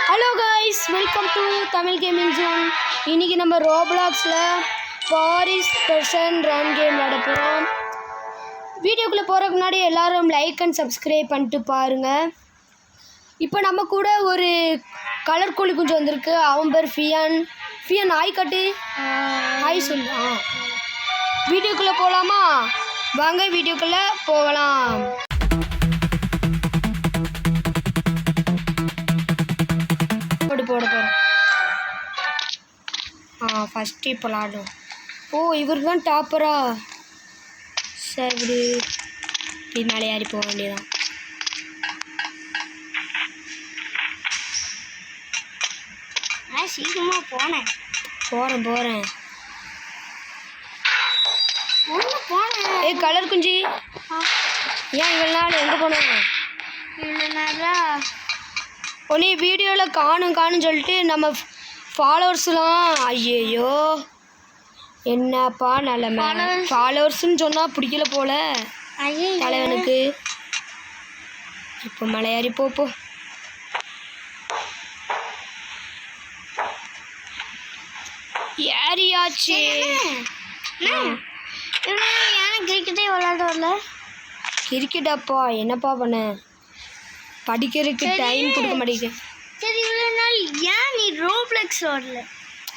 Hello guys, welcome to Tamil gaming zone. இன்றைக்கி நம்ம ரோப்ளாக்ஸில் பாரிஸ் பெர்சன் ரன் கேம் விளையாட போகிறோம். வீடியோக்குள்ளே போகிறதுக்கு முன்னாடி எல்லோரும் லைக் அண்ட் சப்ஸ்கிரைப் பண்ணிட்டு பாருங்கள். இப்போ நம்ம கூட ஒரு கலர் கோழி குஞ்சு வந்திருக்கு. அவன் பேர் ஃபியான். ஃபியான் ஹாய் கட்டு, ஹாய் சொல்லு. வீடியோக்குள்ளே போகலாமா? வாங்க வீடியோக்குள்ளே போகலாம். போட போகிறோம். ஃபஸ்ட்டு இப்போ விளாடும். இவர் தான் டாப்பரா? சரி, இப்படி மேலே ஏறி போக வேண்டியதான். சீக்கிரமாக போகிறேன். கலர் குஞ்சி, ஏன் இவ்வளோ நாள் எங்கே போனாங்க? ஒன்னே வீடியோவில் காணும் சொல்லிட்டு நம்ம ஃபாலோவர்ஸ்லாம் ஐயோ என்னப்பா நிலமை. ஃபாலோவர்ஸ்ன்னு சொன்னால் பிடிக்கல போல தலைவனுக்கு. இப்போ மலையாரி போ. ஏரியாச்சு. கிரிக்கெட்டே விளையாட வரல. கிரிக்கெட்டாப்பா என்னப்பா பண்ண? படிக்கிறதுக்கு டைம் கொடுக்க மாட்டேங்குது. சரி, இவ்வளோ நாள் ஏன் நீ ரோப்ளெக்ஸ் வரல?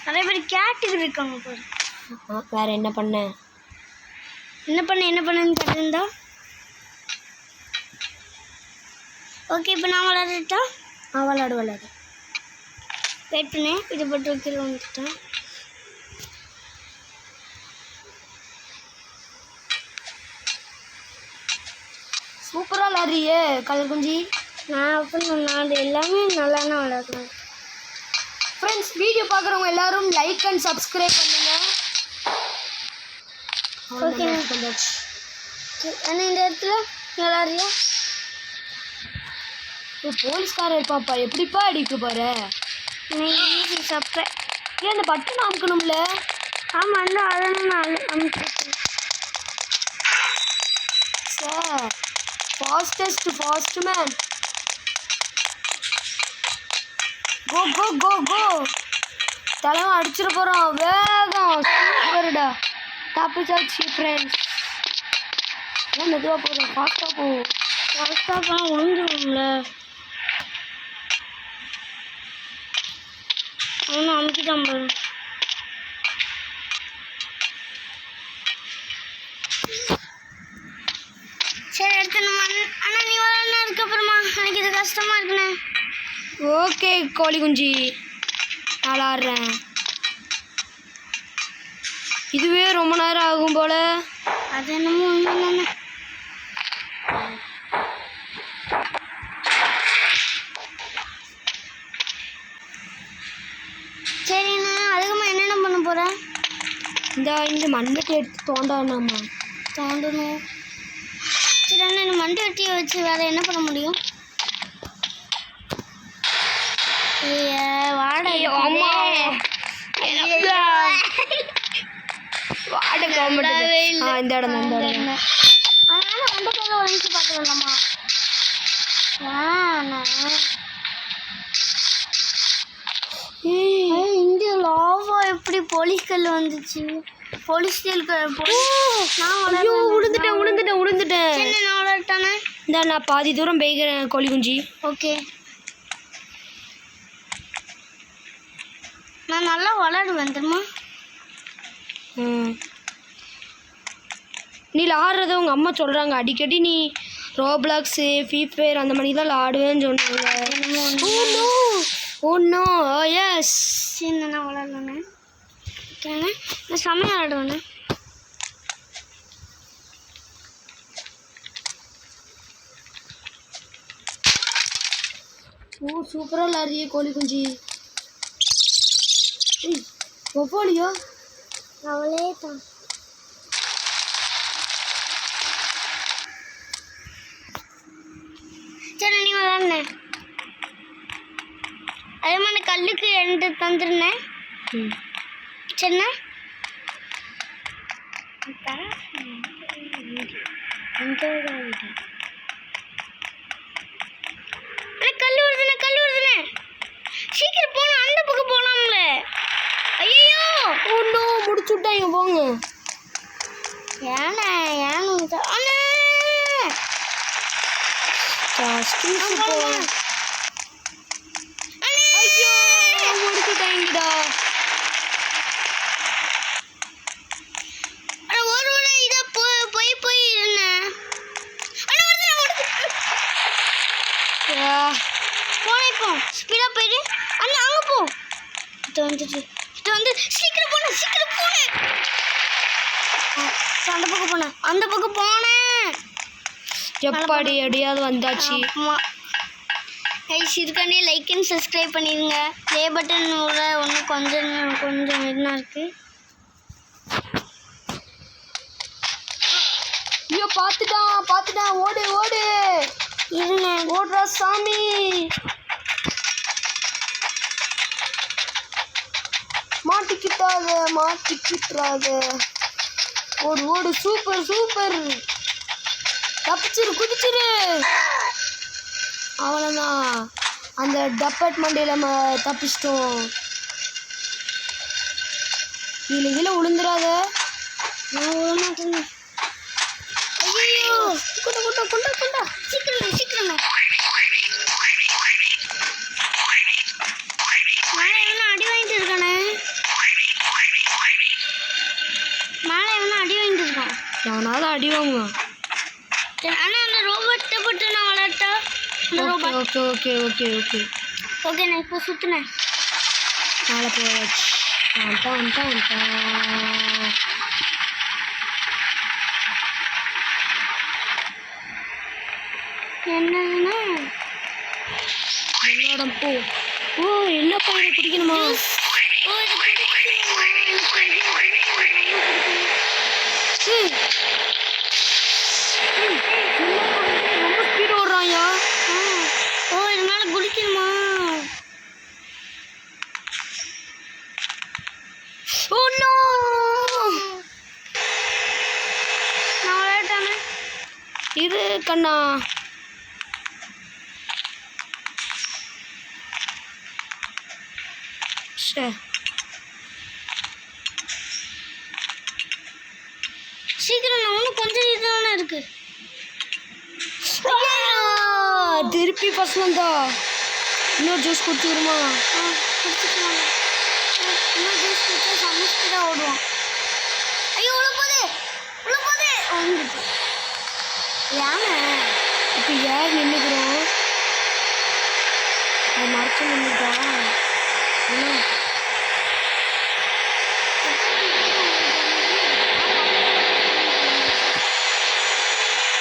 நிறைய பேர் கேட்டுக்கிட்டு இருக்காங்க பாரு. வேற என்ன பண்ண என்னன்னு கேட்டிருந்தா ஓகே. இப்போ நான் விளையாடுட்டா? விளையாடு. வெயிட் பண்ணேன். இதை போட்டு கீழே வந்துட்டேன். சூப்பராக விளாட்றியே கலர் குஞ்சி. நான் அது எல்லாமே நல்லா தான் விளையாடுறேன். ஃப்ரெண்ட்ஸ், வீடியோ பார்க்குறவங்க எல்லோரும் லைக் அண்ட் சப்ஸ்கிரைப் பண்ணுங்கள். ஓகே, ஆனால் இந்த இடத்துல விளாட்றியா? போலீஸ்காரர் இருப்பாப்பா, எப்படிப்பா அடிக்க போகிற? நீ சப்ப ஏன் அந்த பட்டன் அமுக்கணும்ல? ஆமாம், அந்த அதெல்லாம் நான் அமுக்கிட்டேன் சார். Fast man. கோ. தலைவன் அடிச்சிட போகிறான். வேகம் சூப்பர்டா. தப்பிச்சாச்சு ஃப்ரெண்ட்ஸ். ஏன் மெதுவாக போகிறேன்? ஃபாஸ்ட்டாக போனால் விழுந்துருவோம்ல. அவனும் அமுக்கிட்டான் பாரு. சரி, எடுத்துணுமா? ஆனால் நீ விளையாடுனதுக்கு அப்புறமா எனக்கு இது கஷ்டமாக இருக்குண்ணே. ஓகே கோழி குஞ்சி, விளாட்றேன். இதுவே ரொம்ப நேரம் ஆகும் போல. அது என்னமோ உண்மைதானே. சரி, நான் அதுக்குமா என்னென்ன பண்ண போகிறேன்? இந்த மண்ணத்தை எடுத்து தோண்டணுமா? தோண்டணும். சரி, அண்ணா இந்த மண்டை வெட்டியை வச்சு வேறு என்ன பண்ண முடியும்? இந்த இடம் அதனால மண்டைக்காக ஒழிச்சு பார்த்துக்கலாமா? இந்த லாவா எப்படி போலீஸ்கள் வந்துச்சு? உளுந்துட்டேன். நான் விளையாட்டானே. நான் பாதி தூரம் போய்க்கிறேன் கோழி குஞ்சி. ஓகே, நான் நல்லா விளையாடுவேன் தெரியுமா? நீ விளாட்றத உங்கள் அம்மா சொல்கிறாங்க அடிக்கடி. நீ ரோப்ளாக்ஸு, ஃப்ரீ ஃபயர் அந்த மாதிரி தான் விளாடுவேன்னு சொன்னாங்க. No yes. சரி, நான் விளாட்லாண்ணே. ஓகேண்ணே, நான் செம்மையாக விளாடுவேண்ணே. சூப்பராக விளாட்றியே கோழி குஞ்சி. ஒவ்வொலியோ அவளே தான். சரி, நீ விளாட்னேன். அதே மாதிரி கல்லுக்கு எண்டு தந்துருந்தேன். சரிண்ணா, கல் வருதுண்ணே. ஒன்றும் முடிச்சு விட்டாங்க போங்க. ஏண்ணே ஏன்னு அண்ணே ஐயோ முடிச்சுட்டாங்கடா. ஒரு முறை இதை போய் இருந்தேன் போனேன். இப்போ ஸ்பீடாக போயிடு அண்ணா அங்கே போ. இது வந்து சீக்கிரம் போனேன் அந்த பக்கம் போனேன். எப்பாடி எப்படியாவது வந்தாச்சு. ஆமாம் கைஸ் இதுக்காண்டி லைக் அண்ட் சப்ஸ்கிரைப் பண்ணிடுங்க. ப்ளே பட்டன் ஒன்று கொஞ்சம் என்ன இருக்குது. ஐயோ பார்த்துட்டான் ஓடு இருங்க ஓடுறா சாமி. மாட்டிக்கிட்டாத ஓடு சூப்பர் தப்பிச்சிரு குதிச்சிரு. அவ்வளோதான் அந்த டப்பட் மண்டையில் நம்ம தப்பிச்சிட்டோம். கீழே விழுந்துடாத. நான் விட மாட்டேன். ஐயோ கொண்டா சீக்கிரமே மேலே எவனா அடி வாங்கிட்டு இருக்கானே. எவனாவது அடி வாங்குவான். ஆனால் அந்த ரோபோட்டை போட்டு நான் விளையாட்டா. ஓகே நான் இப்போ சுற்றினேன். மேலே போயாச்சு. என்னன்னா வெள்ளாடம் போ. என்ன பயிரை குடிக்கணுமா? ரொம்ப ஸ்பீடு ஓடுறாயா? இது மேலே குடிக்கணுமா? நான் விளையாட்டானே இது கண்ணா. சீக்கிரம் இன்னும் கொஞ்சம் இதுதானே இருக்கு. திருப்பி ஃபர்ஸ்ட் வந்தா. இன்னொரு ஜூஸ் குடிச்சுருமா? குடிச்சுக்கலாம். இன்னும் ஜூஸ் குடிச்சா சமைச்சுதான் ஓடுவான். ஐயோ உள்ள போதே வந்துட்டு. யானை இப்போ யார் நின்றுக்கிறோம்? அது மறைச்சு நின்றுட்டா.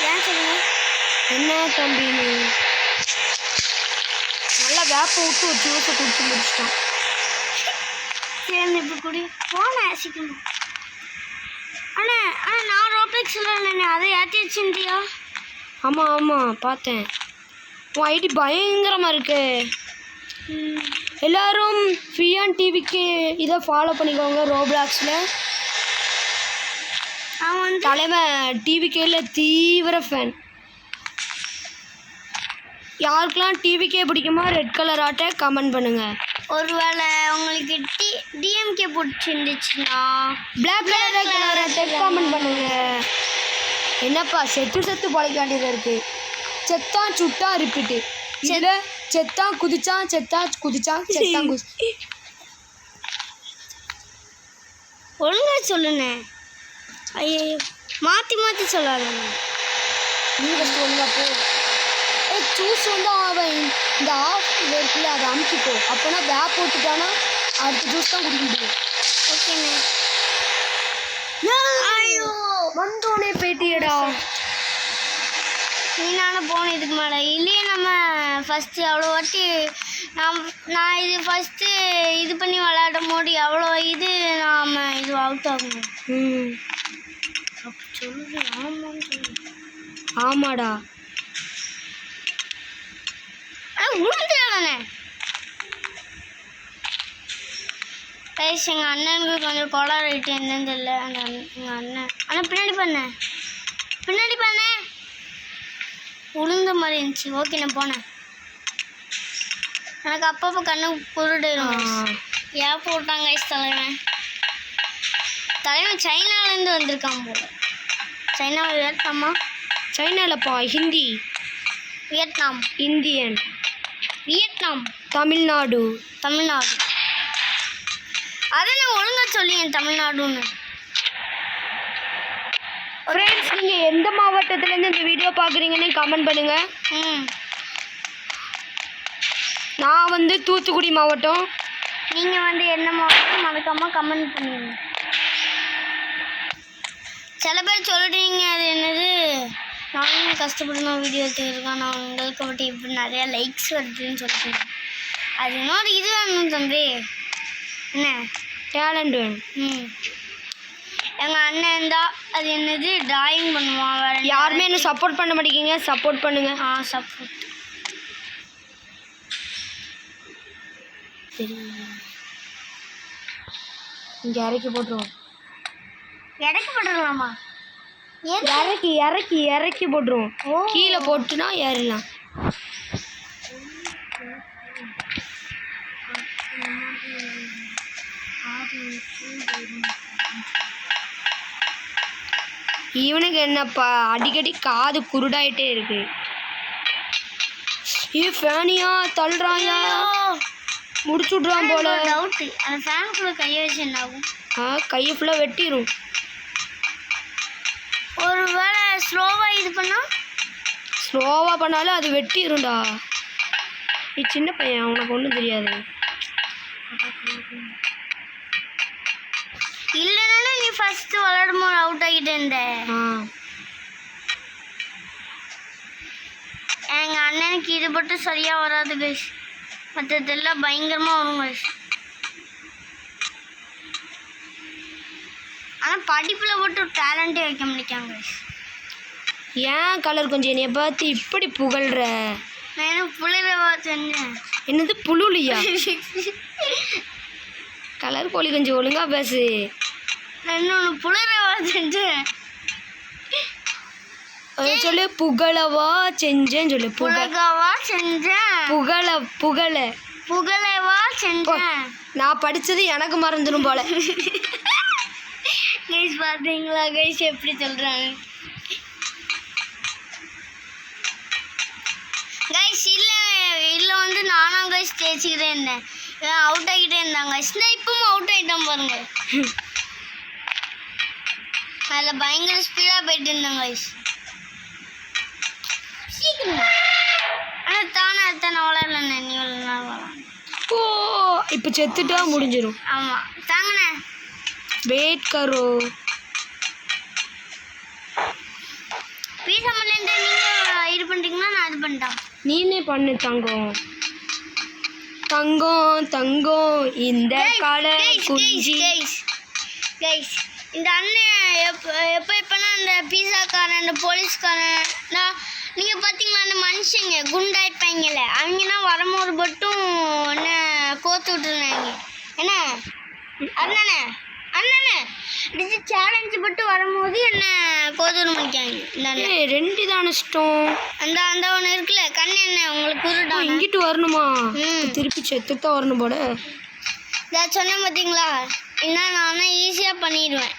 ஏன் சொல்லுங்க. என்ன தம்பி நீ நல்லா வேப்ப விட்டு ஒரு ஜூஸை குடிச்சு முடிச்சிட்டான். சரி இப்போ குடி போனேன் சீக்கிரம். ஆனால் நான் ரோப்ளெக்ஸ் இல்லைண்ணே அதை ஏற்றி வச்சுருந்தியா? ஆமாம் பார்த்தேன். உன் ஐடி பயங்கரமாக இருக்கு. எல்லாரும் ஃபியான் டிவிக்கு இதை ஃபாலோ பண்ணிக்கோங்க. ரோப்ளாக்ஸில் அவன் தலைவன் டிவிக்கேல தீவிர ஃபேன். யாருக்கெல்லாம் டிவிக்கே பிடிக்குமா ரெட் கலர் ஆட்டை கமெண்ட் பண்ணுங்கள். ஒருவேளை உங்களுக்கு டிஎம்கே பிடிச்சிருந்துச்சுன்னா பிளாக் கலர் ஆட்டை கமெண்ட் பண்ணுங்கள். என்னப்பா செத்து பழைக்க வேண்டியதாக இருக்குது. செத்தான் சுட்டா ரிப்பீட்டு. இதில் செத்தான் குதிச்சான் ஒழுங்கா சொல்லுண்ணே. ஐயோ மாற்றி சொல்லாத. நீ ஃபஸ்ட்டு ஒழுங்கா போ. சூஸ் வந்து அவன் இந்த ஆஃப் இருக்குல்ல அதை அமுக்கிப்போ. அப்போனா பேக் போட்டுட்டானா அடுத்த ஜூஸ் தான் குடிக்க முடியும். ஓகேண்ணே. ஐயோ வந்தோடனே பேட்டியடா. நீனாலும் போகணும் இதுக்கு மேலே. இல்லையே நம்ம ஃபஸ்ட்டு அவ்வளோ வாட்டி நான் இது ஃபஸ்ட்டு இது பண்ணி விளையாடும் போது அவ்வளோ இது நாம் இது அவுட் ஆகணும். அப்போ சொல்லு ஆமான்னு சொல்லு. ஆமாடா. உளுந்துடானே கைஸ். எங்கள் அண்ணனுக்கு கொஞ்சம் கொலார் ஆகிட்டு என்னன்னு தெரியல. எங்கள் அண்ணன் ஆனால் பின்னாடி பண்ணேன் உளுந்த மாதிரி இருந்துச்சு. ஓகே நான் போனேன். எனக்கு அப்பப்போ கண்ணு குருடும். ஏன் போட்டாங்க கைஸ் தலைவன். தலைவன் சைனாலேருந்து வந்திருக்கான் போல. சைனா வியட்நாமா? சைனாலப்பா, Hindi. Vietnam. Indian. Vietnam. Tamil Nadu. Tamil Nadu. அதை நான் ஒழுங்கா சொல்லியேன் தமிழ்நாடுன்னு. ஃப்ரெண்ட்ஸ், நீங்கள் எந்த மாவட்டத்துலேருந்து இந்த வீடியோ பார்க்குறீங்கன்னு கமெண்ட் பண்ணுங்கள். நான் வந்து தூத்துக்குடி மாவட்டம். நீங்கள் வந்து என்ன மாவட்டம் மறக்காமல் கமெண்ட் பண்ணுங்க. சில பேர் சொல்கிறீங்க அது என்னது நானும் கஷ்டப்படணும் வீடியோ எடுத்துருக்கேன், நான் உங்களுக்கு மட்டும் இப்படி நிறையா லைக்ஸ் வருதுன்னு சொல்லிட்டு. அது இன்னொரு இது வேணும் தம்பி. என்ன டேலண்ட் வேணும். எங்கள் அண்ணன் தான் அது என்னது டிராயிங் பண்ணுவான். வேறு யாருமே என்ன சப்போர்ட் பண்ண மாட்டேங்கிங்க. சப்போர்ட் பண்ணுங்க. சப்போர்ட். சரி, இங்கே இறக்கி போட்டுருவோம். இறக்கி போட்டுடலாமா? இறக்கி இறக்கி இறக்கி போட்டுருவோம். கீழே போட்டுனா ஏறலாம். இவனுக்கு என்னப்பா அடிக்கடி காது குருடாயிட்டே இருக்கு. ஃபேனியா தள்ளுறாயா? முடிச்சு விட்றான் போல. டவுட்டு, அந்த ஃபேனுக்குள்ள கையை வச்சு என்ன ஆகும்? கையை ஃபுல்லாக வெட்டிடும். ஒரு வேளை ஸ்லோவாக இது பண்ணால்? ஸ்லோவாக பண்ணாலும் அது வெட்டிடும்டா. நீ சின்ன பையன், உனக்கு ஒன்றும் தெரியாது. இல்லைன்னா நீ ஃபஸ்ட்டு விளையாடும் போது அவுட் ஆகிட்டு இருந்த. எங்கள் அண்ணனுக்கு இது மட்டும் சரியாக வராது கைஸ், மற்றதெல்லாம் பயங்கரமாக வரும் கைஸ். ஆனால் படிப்பில் மட்டும் டேலண்ட்டே வைக்க முடிக்காங்க கைஸ். ஏன் கலர் கொஞ்சம் என்னைய பார்த்து இப்படி புகழ்ற? நான் என்ன புளிரவா செஞ்சேன்? என்னது புழுலியா? கலர் கோழி கொஞ்சம் ஒழுங்கா பேசு. நான் இன்னொன்று புளிரவா செஞ்சேன். சொல்லு. புகழவா செஞ்சேன்னு சொல்லு. புகழவா செஞ்சேன். புகழவா செஞ்சேன். நான் படிச்சது எனக்கு மறந்துடும் போல. கைஸ் பார்த்தீங்களா கைஸ் எப்படி சொல்கிறாங்க கைஸ்? இல்லை வந்து நானும் கைஸ் ஜெயிச்சுக்கிட்டே இருந்தேன், அவுட் ஆகிட்டே இருந்தாங்க கைஸ். நான் இப்பவும் அவுட் ஆகிட்டேன் பாருங்க. அதில் பயங்கர ஸ்பீடாக போயிட்டு இருந்தேன் கைஸ். சீக்கிரம் ஆனால் தானே அத்தனை வளரலண்ணே, நீ வளரலாம். ஓ, இப்போ செத்துட்டா முடிஞ்சிடும். ஆமாம் தாங்கண்ணே. வெயிட் கரோ. பீஸா மல்லேருந்து நீங்கள் இது பண்ணுறீங்கன்னா நான் இது பண்ணிட்டேன். நீனே பண்ணு தங்கம். தங்கம் தங்கம் இந்த கால குஞ்சி. கைஸ் இந்த அண்ணன் எப்போனா அந்த பீஸாக்காரன் அந்த போலீஸ்காரன் நீங்கள் பார்த்தீங்களா அந்த மனுஷங்க குண்டாயிப்பாங்கல்ல, அவங்கன்னா வரும்போது மட்டும் என்ன கோத்து விட்டுருந்தாங்க. என்ன அண்ணனே அண்ணனே அடிச்சு சேலஞ்சு பட்டு வரும்போது என்ன கோதூர் முடிக்காங்க. இந்த ரெண்டு தான் இஷ்டம். அந்த ஒன்று இருக்குல்ல கண்ணு என்ன உங்களுக்கு குருடா இங்கிட்டு வரணுமா? திருப்பி செத்துத்தான் வரணும் போல. இதை சொன்னேன் பார்த்தீங்களா? இன்னும் நான் ஈஸியாக பண்ணிடுவேன்.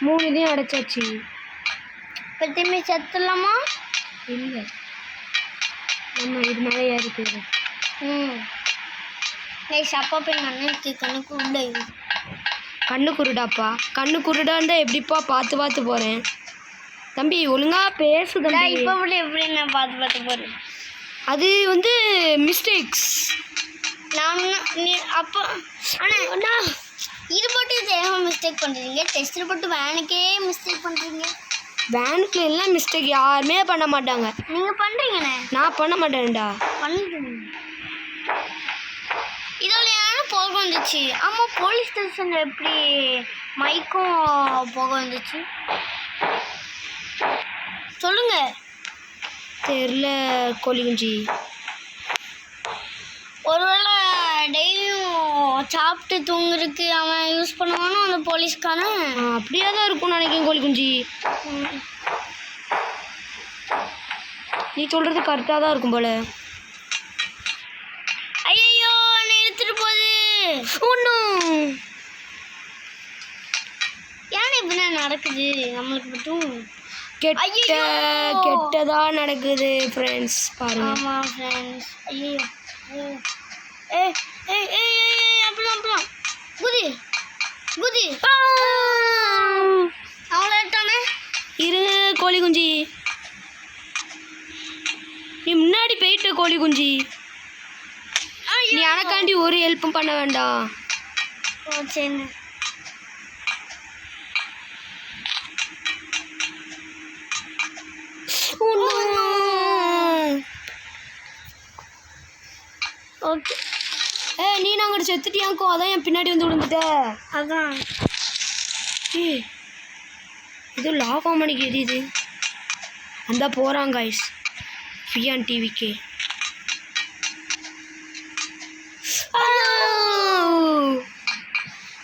மூணு இதையும் அடைச்சாச்சு. இப்போ திரும்பி செத்துடலாமா? இல்லை, நம்ம இது மேலே ஏறி போயிடும். அப்பா போய் அண்ணனுக்கு கண்ணு குருடா. கண்ணு குருடாப்பா? கண்ணு குருடாண்டா எப்படிப்பா பார்த்து பார்த்து போகிறேன். தம்பி ஒழுங்கா பேசுதா? இப்போ கூட எப்படி நான் பார்த்து போகிறேன்? அது வந்து மிஸ்டேக்ஸ். நான் நீ அப்போ ஆனால் இது போட்டு தெரியாமல் மிஸ்டேக் பண்ணுறீங்க, டெஸ்ட்டில் போட்டு வேனுக்கே மிஸ்டேக் பண்ணுறீங்க. வேனுக்கு எல்லாம் மிஸ்டேக் யாருமே பண்ண மாட்டாங்க. நீங்கள் பண்ணுறீங்கண்ணே. நான் பண்ண மாட்டேன்டா. பண்ணுறீங்க. இதோட யாரும் போக வந்துச்சு. ஆமாம், போலீஸ் ஸ்டேஷனில் எப்படி மைக்கும் போக வந்துச்சு சொல்லுங்க. தெரில கோழி குஞ்சு. ஒருவேளை டெய்லியும் சாப்பிட்டு தூங்குறதுக்கு அவன் யூஸ் பண்ணுவானோ அந்த போலீஸ்காரன். அப்படியே தான் இருக்கும்னு நினைக்கிறேன் கோழி குஞ்சு. நீ சொல்கிறது கரெக்டாக தான் இருக்கும் போல. ஒன்றும் ஏன் இப்படி நடக்குது நம்மளுக்கு மட்டும்? கெட்ட கெட்டதா நடக்குது ஃப்ரெண்ட்ஸ் பாருங்க. ஆமாம் ஃப்ரெண்ட்ஸ். ஐயோ ஏ ஏ ஏ அப்படிலாம் குதி குதி அவ்வளோ எடுத்தானே. இரு கோழி குஞ்சு, நீ முன்னாடி போயிட்ட கோழி குஞ்சு. நீ எனக்காண்டி ஒரு ஹெல்ப்பும் பண்ண வேண்டாம். ஓ சரி. ஓகே. நீ நாங்கள் செத்துட்டியாக்கோ, அதான் என் பின்னாடி வந்து விழுந்துட்ட. அதான் இது லாக் ஆன் பண்ணிக்கு எது அந்த போகிறாங்க கைஸ் ஃபியான் டிவிக்கு.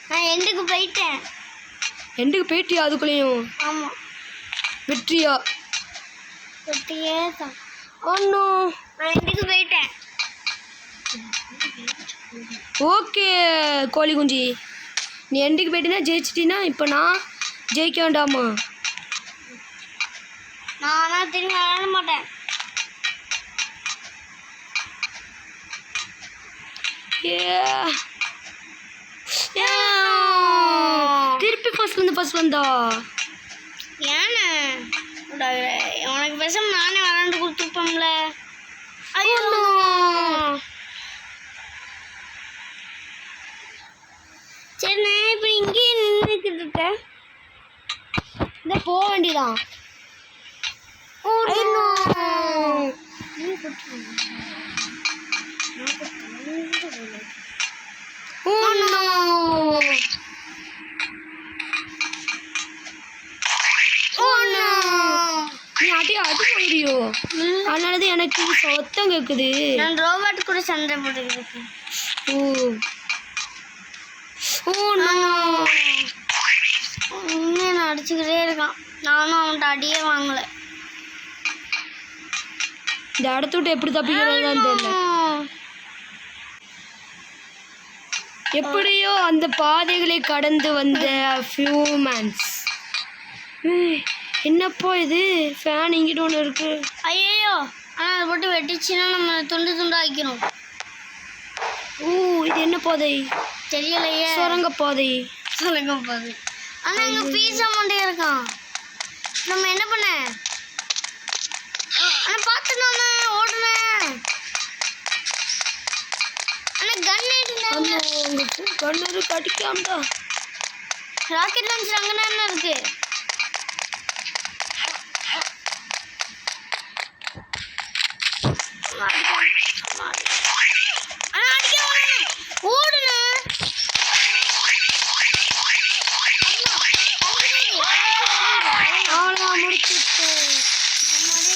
நான் எண்டுக்கு போயிட்டேன். எண்டுக்கு போயிட்டியா? அதுக்குள்ளேயும் ஆமாம் வெற்றியா? வெற்றியே தான். ஒன்றும் நான் எண்டுக்கு போயிட்டேன். ஓகே கோழி குஞ்சு, நீ எண்டுக்கு போயிட்டீங்கன்னா ஜெயிச்சிட்டினா இப்போ நான் ஜெயிக்க வேண்டாமா? நானா திரும்பி விளாட மாட்டேன். திருப்பி ஃபர்ஸ்ட் வந்தா ஏன்னு உனக்கு பேசாம நானே விளாண்டு கொடுத்துருப்போம்ல. ஐயோ சரி, நான் இப்போ இங்கேயே நின்றுக்கிட்டு இருக்கேன். இந்த போக வேண்டியதான். நீ அடி வாங்குறியோ? அதனாலதான் எனக்கு சத்தம் கேக்குது. நான் ரோபோட் கூட சண்டை போட்டுக்கிட்டு இருக்கேன். இன்னும் அடிச்சுக்கிட்டே இருக்கான். நானும் அவன்கிட்ட அடியே வாங்கலை. இந்த இடத்த விட்டு எப்படி தப்பிக்கிறதுன்னு தெரியல. எப்படியோ அந்த பாதைகளை கடந்து வந்த ஹியூமன்ஸ். என்னப்போ இது ஃபேன் இங்கிட்ட ஒன்று இருக்கு. ஐயோ ஆனால் அதை போட்டு வெட்டிச்சுன்னா நம்ம துண்டு துண்டாக்கிரும். இது என்ன பாதை தெரியலையே. சுரங்க பாதை. ஆனால் இங்கே பீஸா மண்டே இருக்கான். நம்ம என்ன பண்ண? ஆனால் பார்த்துட்டோம் ஓடுனேன். ஆனால் கன் உங்களுக்கு கண்ணு கடிக்காமடா. ராக்கெட் லான்ச் அங்கே என்ன இருக்கு?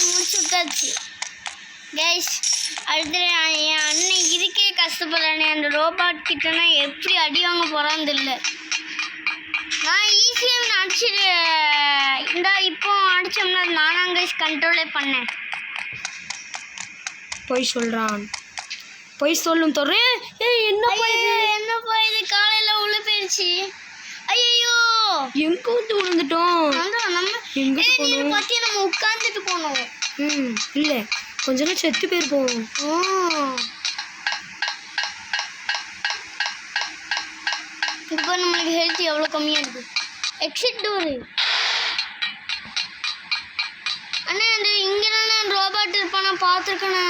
முடிச்சுட்டாச்சு கைஸ். அடுத்து என் அண்ணன் இதுக்கே கஷ்டப்படுறானே. அந்த ரோபாட் கிட்டனா எப்படி அடி வாங்க போறான்னு தெரியல. நான் ஈஸியாக அடிச்சிட்டு இந்த இப்போ அடிச்சோம்னா நானாங்க கைஸ் கண்ட்ரோலே பண்ணேன். பொய் சொல்றான். பொய் சொல்லும் தோற. என்னப்பா இது காலையில் உள்ள போயிடுச்சு. ஐயோ எங்க வந்து விழுந்துட்டோம். நம்ம பத்தி நம்ம உட்கார்ந்துட்டு போனோம். இல்ல கொஞ்ச நேரம் செத்து போயிருப்போம். இப்போ நம்மளுக்கு ஹெல்த் எவ்வளோ கம்மியா இருக்கு. Exit door. அண்ணா அந்த இங்கே தானே ரோபாட் இருப்பானா பார்த்துருக்கண்ணா.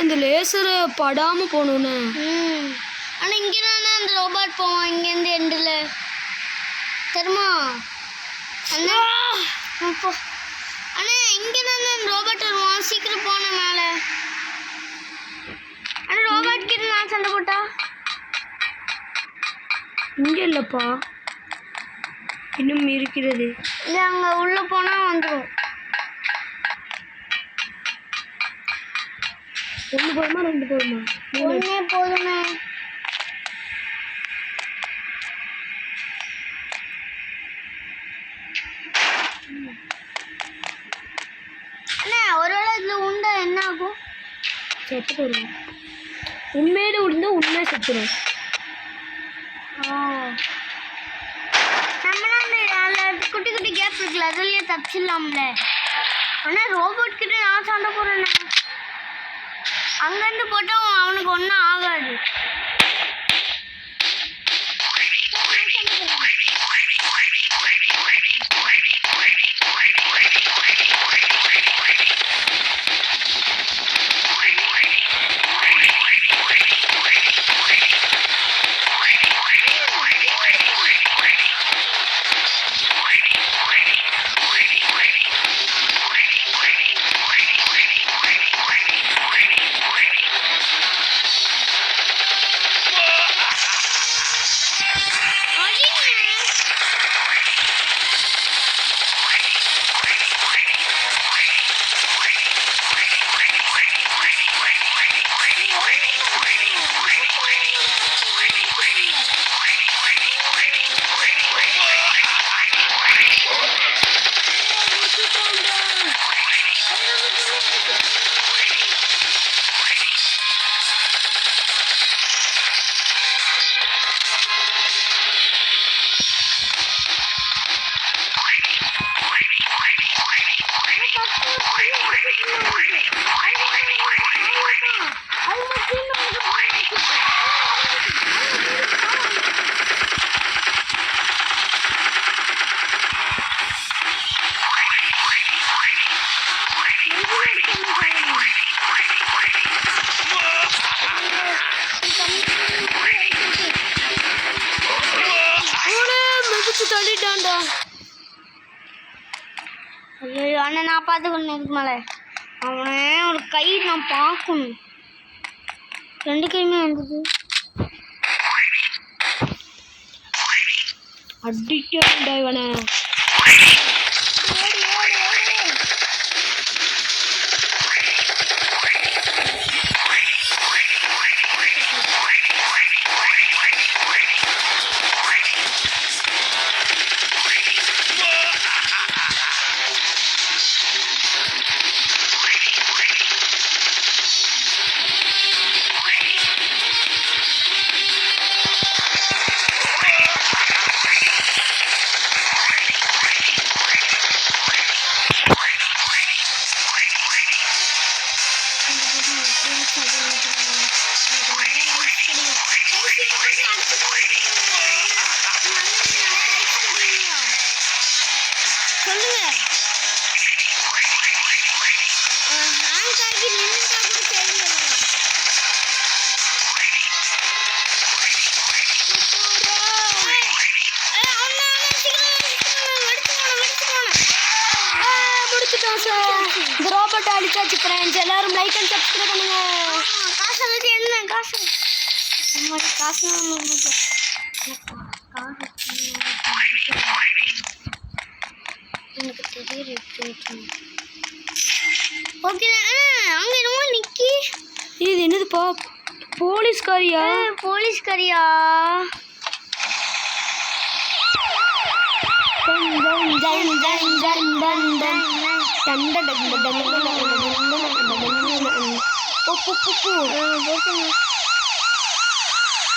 இந்த லேசரை படாம போகணும்ண்ணே. ஆனால் இங்கே தானே அந்த ரோபாட் போவான் இங்கேருந்து எண்டில் தெரியுமா அண்ணா? அப்போ அண்ணா இங்கே தானே அந்த ரோபாட் வருவான். சீக்கிரம் போனேன் மேலே. ஆனால் ரோபாட் கிட்ட நான் சண்டை போட்டா இங்கே இல்லைப்பா, இன்னும் இருக்கிறது. இல்லை அங்கே உள்ளே போனால் வந்துடும். ஒன்று போதுமா ரெண்டு போதுமா? ஒன்றே போதுமே. அண்ணா ஒருவேளை இதில் உண்டா என்ன ஆகும்? செத்து போடுவோம். உண்மையில விழுந்தா உண்மையாக செத்துரும். ரோபோட்ஸ் இருக்குல்ல அதுலயே தப்பிச்சிடலாம்ல. ஆனால் ரோபோட் கிட்ட நான் சண்டை போடுறேன். அங்கேருந்து போட்டால் அவனுக்கு ஒன்றும் ஆகாது. தள்ளிட்டான்டா. ஐயோ அண்ணன் நான் பார்த்துக்கணும். இதுக்கு மேலே அவனை ஒரு கை நான் பார்க்கணும். 2 கையுமே வந்தது. அடிக்கண்டா இவனை. இந்த ரோபோட் அடிச்சாச்சு ஃப்ரெண்ட்ஸ். எல்லாரும் லைக் அண்ட் சப்ஸ்கிரைப் பண்ணுங்க. காசை வச்சு என்ன காசு காசு எனக்கு தெரியும். ஓகே அங்கே என்னமோ நிக்கி. இது என்னதுப்பா? போலீஸ்காரியா? போலீஸ்காரியா?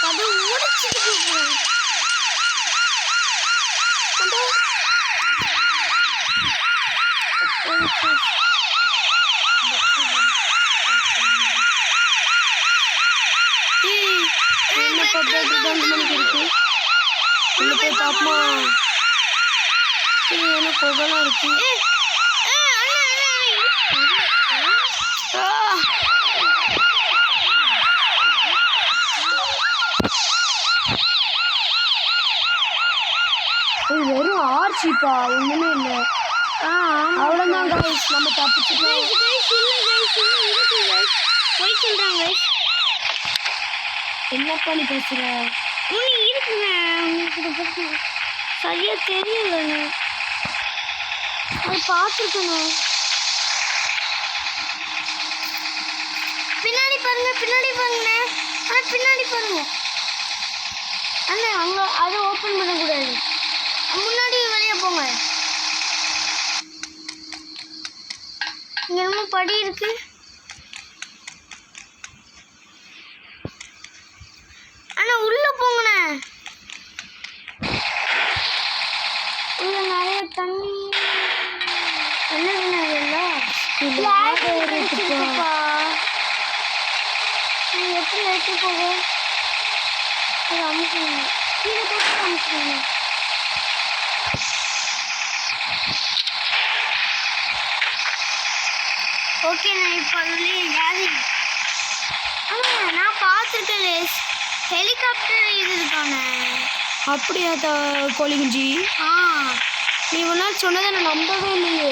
அது முடிச்சுட்டு இருக்கு. பாப்பா என்ன புகழா இருக்கு. வெறும் ஆர்ச்சிப்பா, ஒண்ணுமே இல்லை. அவ்வளோதான் கைஸ், நம்ம தப்பிச்சுட்டோம். போய் சொல்றாங்க. என்னப்பா நீ பேசுற? இருக்குங்க உங்களுக்கு சரியா தெரியல. அதை பார்த்துருக்கணும். பின்னாடி பாருங்க, பின்னாடி பாருங்க, பின்னாடி பாருங்க அண்ணா. அங்கே அதை ஓப்பன் பண்ணக்கூடாது, முன்னாடி வெளியே போங்க. இங்கே என்னமோ படி இருக்கு. அண்ணா உள்ள போங்கண்ணே, உள்ள நிறைய தண்ணி. என்னதுண்ணா இதெல்லாம் இது lag lag இருக்குப்பா. நான் எப்படி எடுத்து போக அது அமுக்கணும் கீழே போட்டு அமுக்கணும். ஓகே நான் இப்போ அதுலேயே யாரு ஆனால் நான் பார்த்துருக்கேன் ஹெலிகாப்டர் இது இருக்கானே. அப்படியா கோழி குஞ்சு? ஆ நீ ஒரு நாள் சொன்னதை நான் நம்பவே இல்லையே.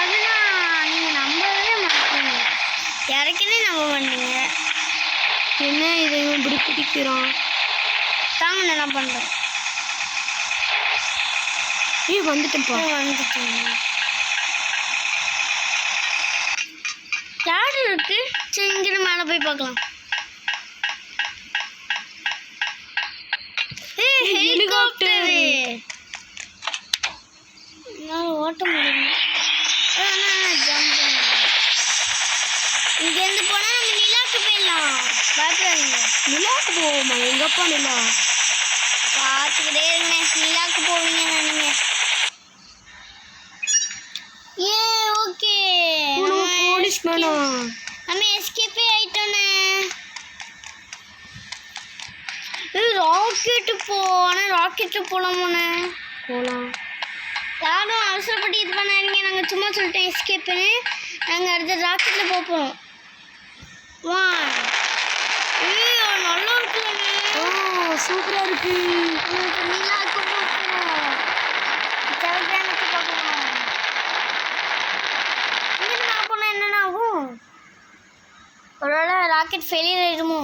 அதெல்லாம் நீங்கள் நம்பவே மாட்டீங்க, யாருக்குன்னே நம்ப மாட்டீங்க. என்ன இதை இவன் இப்படி பிடிக்கிறான்? தாங்க நான் என்ன பண்ணுறேன். வந்துட்டேன்ப்பா. வந்துட்டேன். யார் இருக்கு? சரி இங்கிட்டு மேலே போய் பார்க்கலாம். ஹெலிகாப்டரு நான் ஓட்ட முடியும். ஜம்ப் இங்கேருந்து போனால் நம்ம நிலாக்கு போயிடலாம். பார்க்குறாங்க நிலாக்கு போவோமா? எங்கப்பா நிலா? பார்த்துக்கிட்டே இருங்க, நிலாக்கு போவீங்க நினைங்க. ஏ ஓகே போலீஸ் மேனா? நம்ம எஸ்கேப்பே ஆயிட்டோண்ணே. ராக்கெட்டு ஆனால் ராக்கெட்டில் போகலாமோண்ணே? போகலாம். யாரும் அவசரப்பட்டு இது பண்ணாதீங்க, நாங்கள் சும்மா சொல்லிட்டோம் எஸ்கேப்புன்னு. நாங்கள் அடுத்த ராக்கெட்டில் போகிறோம். வா நல்லா இருக்குங்க. சூப்பராக இருக்கு. நீலாக்கு போகிறோம், ஜலகிராமத்துக்கு போகிறோம். இங்கிட்டு நான் போனால் என்னென்ன ஆகும்? ஒருவேளை ராக்கெட் ஃபெயிலியர் ஆயிடுமோ?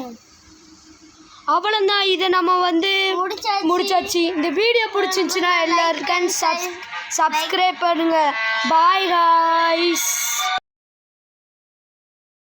அவ்வளோதான். இதை நம்ம முடிச்சாச்சு. இந்த வீடியோ பிடிச்சிருந்துச்சுன்னா எல்லாருக்கும் சப்ஸ்கிரைப் பண்ணுங்க. Bye guys.